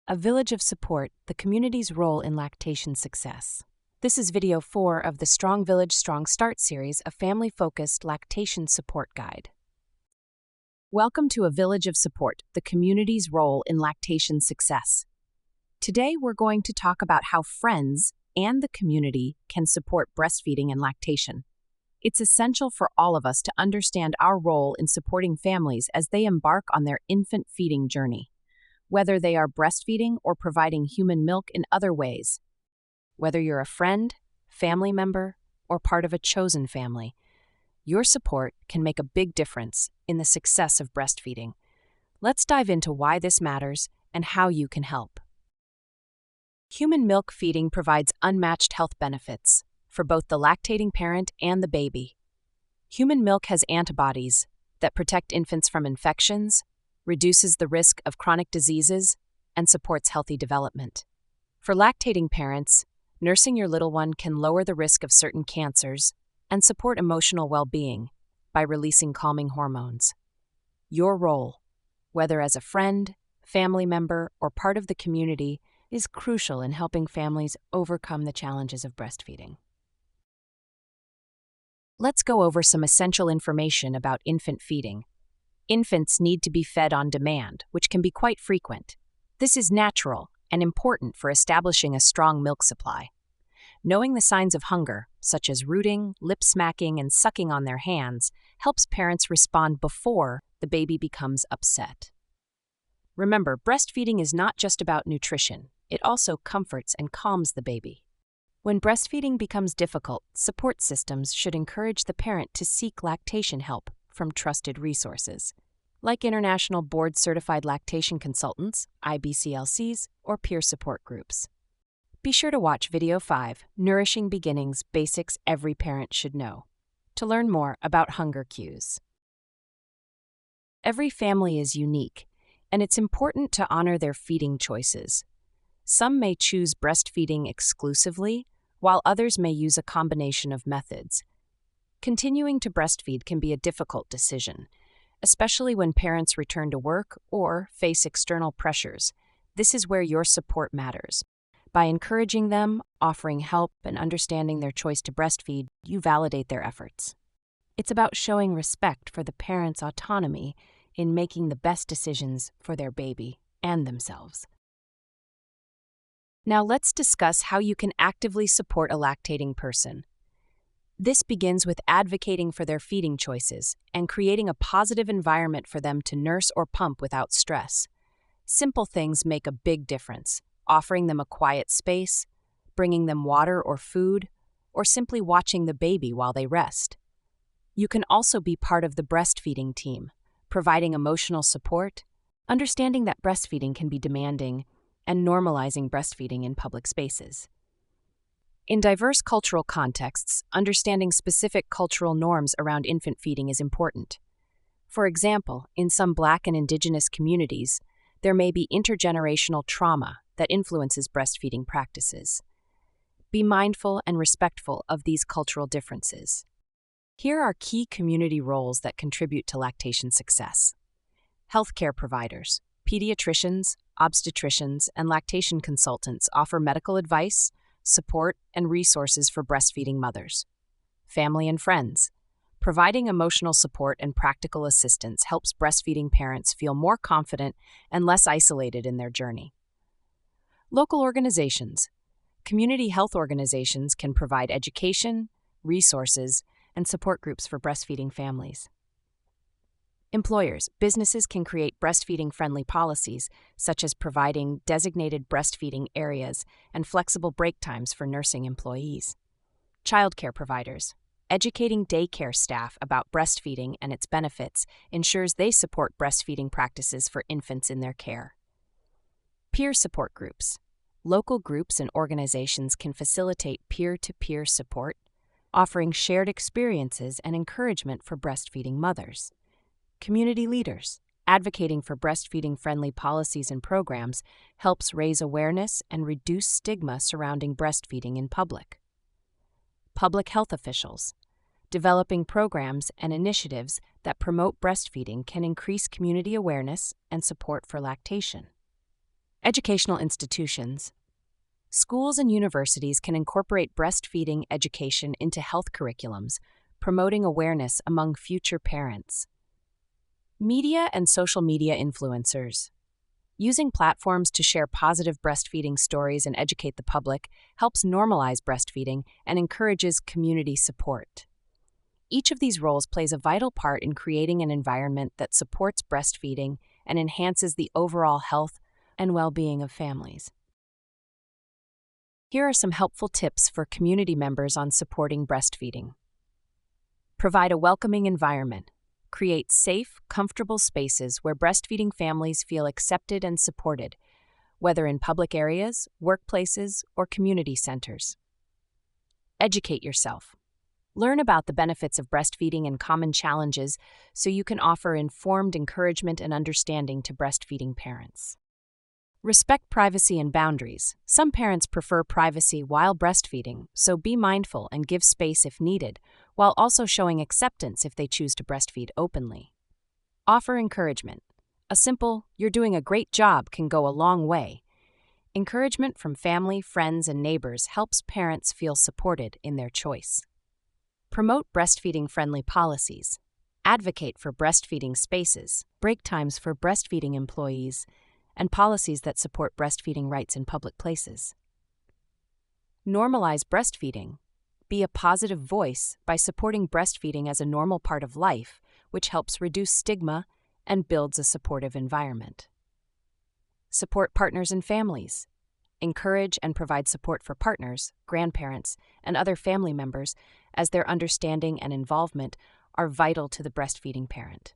A Village of Support, the community's role in lactation success. This is video 4 of the Strong Village, Strong Start series, a family-focused lactation support guide. Welcome to A Village of Support, the community's role in lactation success. Today we're going to talk about how friends and the community can support breastfeeding and lactation. It's essential for all of us to understand our role in supporting families as they embark on their infant feeding journey, whether they are breastfeeding or providing human milk in other ways. Whether you're a friend, family member, or part of a chosen family, your support can make a big difference in the success of breastfeeding. Let's dive into why this matters and how you can help. Human milk feeding provides unmatched health benefits for both the lactating parent and the baby. Human milk has antibodies that protect infants from infections, reduces the risk of chronic diseases, and supports healthy development. For lactating parents, nursing your little one can lower the risk of certain cancers and support emotional well-being by releasing calming hormones. Your role, whether as a friend, family member, or part of the community, is crucial in helping families overcome the challenges of breastfeeding. Let's go over some essential information about infant feeding. Infants need to be fed on demand, which can be quite frequent. This is natural and important for establishing a strong milk supply. Knowing the signs of hunger, such as rooting, lip smacking, and sucking on their hands, helps parents respond before the baby becomes upset. Remember, breastfeeding is not just about nutrition. It also comforts and calms the baby. When breastfeeding becomes difficult, support systems should encourage the parent to seek lactation help from trusted resources, like International Board Certified Lactation Consultants, IBCLCs, or peer support groups. Be sure to watch Video 5, Nourishing Beginnings, Basics Every Parent Should Know, to learn more about hunger cues. Every family is unique, and it's important to honor their feeding choices. Some may choose breastfeeding exclusively, while others may use a combination of methods. Continuing to breastfeed can be a difficult decision, especially when parents return to work or face external pressures. This is where your support matters. By encouraging them, offering help, and understanding their choice to breastfeed, you validate their efforts. It's about showing respect for the parent's autonomy in making the best decisions for their baby and themselves. Now let's discuss how you can actively support a lactating person. This begins with advocating for their feeding choices and creating a positive environment for them to nurse or pump without stress. Simple things make a big difference. Offering them a quiet space, bringing them water or food, or simply watching the baby while they rest. You can also be part of the breastfeeding team, providing emotional support, understanding that breastfeeding can be demanding, and normalizing breastfeeding in public spaces. In diverse cultural contexts, understanding specific cultural norms around infant feeding is important. For example, in some Black and Indigenous communities, there may be intergenerational trauma that influences breastfeeding practices. Be mindful and respectful of these cultural differences. Here are key community roles that contribute to lactation success. Healthcare providers, pediatricians, obstetricians, and lactation consultants offer medical advice, support, and resources for breastfeeding mothers. Family and friends. Providing emotional support and practical assistance helps breastfeeding parents feel more confident and less isolated in their journey. Local organizations. Community health organizations can provide education, resources, and support groups for breastfeeding families. Employers, businesses can create breastfeeding-friendly policies, such as providing designated breastfeeding areas and flexible break times for nursing employees. Childcare providers. Educating daycare staff about breastfeeding and its benefits ensures they support breastfeeding practices for infants in their care. Peer support groups. Local groups and organizations can facilitate peer-to-peer support, offering shared experiences and encouragement for breastfeeding mothers. Community leaders. Advocating for breastfeeding-friendly policies and programs helps raise awareness and reduce stigma surrounding breastfeeding in public. Public health officials. Developing programs and initiatives that promote breastfeeding can increase community awareness and support for lactation. Educational institutions. Schools and universities can incorporate breastfeeding education into health curriculums, promoting awareness among future parents. Media and social media influencers. Using platforms to share positive breastfeeding stories and educate the public helps normalize breastfeeding and encourages community support. Each of these roles plays a vital part in creating an environment that supports breastfeeding and enhances the overall health and well-being of families. Here are some helpful tips for community members on supporting breastfeeding. Provide a welcoming environment. Create safe, comfortable spaces where breastfeeding families feel accepted and supported, whether in public areas, workplaces, or community centers. Educate yourself. Learn about the benefits of breastfeeding and common challenges so you can offer informed encouragement and understanding to breastfeeding parents. Respect privacy and boundaries. Some parents prefer privacy while breastfeeding, so be mindful and give space if needed, while also showing acceptance if they choose to breastfeed openly. Offer encouragement. A simple, "You're doing a great job" can go a long way. Encouragement from family, friends, and neighbors helps parents feel supported in their choice. Promote breastfeeding-friendly policies. Advocate for breastfeeding spaces, break times for breastfeeding employees, and policies that support breastfeeding rights in public places. Normalize breastfeeding. Be a positive voice by supporting breastfeeding as a normal part of life, which helps reduce stigma and builds a supportive environment. Support partners and families. Encourage and provide support for partners, grandparents, and other family members, as their understanding and involvement are vital to the breastfeeding parent.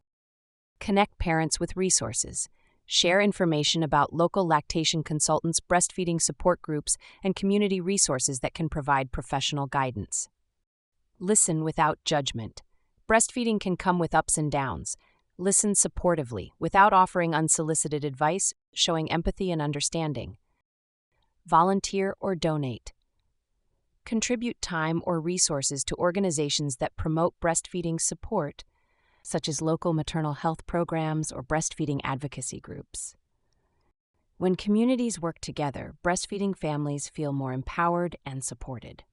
Connect parents with resources. Share information about local lactation consultants, breastfeeding support groups, and community resources that can provide professional guidance. Listen without judgment. Breastfeeding can come with ups and downs. Listen supportively, without offering unsolicited advice, showing empathy and understanding. Volunteer or donate. Contribute time or resources to organizations that promote breastfeeding support, such as local maternal health programs or breastfeeding advocacy groups. When communities work together, breastfeeding families feel more empowered and supported.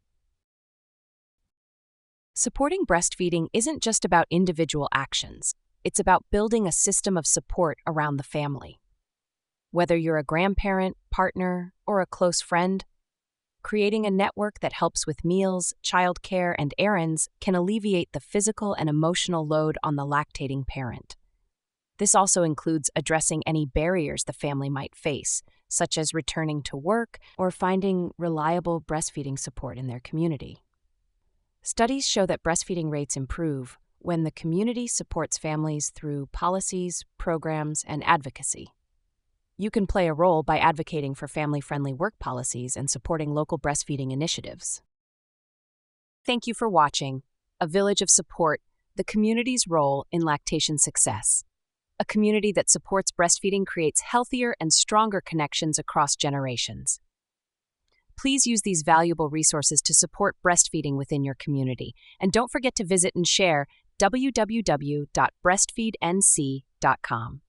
Supporting breastfeeding isn't just about individual actions. It's about building a system of support around the family. Whether you're a grandparent, partner, or a close friend, creating a network that helps with meals, childcare, and errands can alleviate the physical and emotional load on the lactating parent. This also includes addressing any barriers the family might face, such as returning to work or finding reliable breastfeeding support in their community. Studies show that breastfeeding rates improve when the community supports families through policies, programs, and advocacy. You can play a role by advocating for family-friendly work policies and supporting local breastfeeding initiatives. Thank you for watching A Village of Support, the community's role in lactation success. A community that supports breastfeeding creates healthier and stronger connections across generations. Please use these valuable resources to support breastfeeding within your community. And don't forget to visit and share www.breastfeednc.com.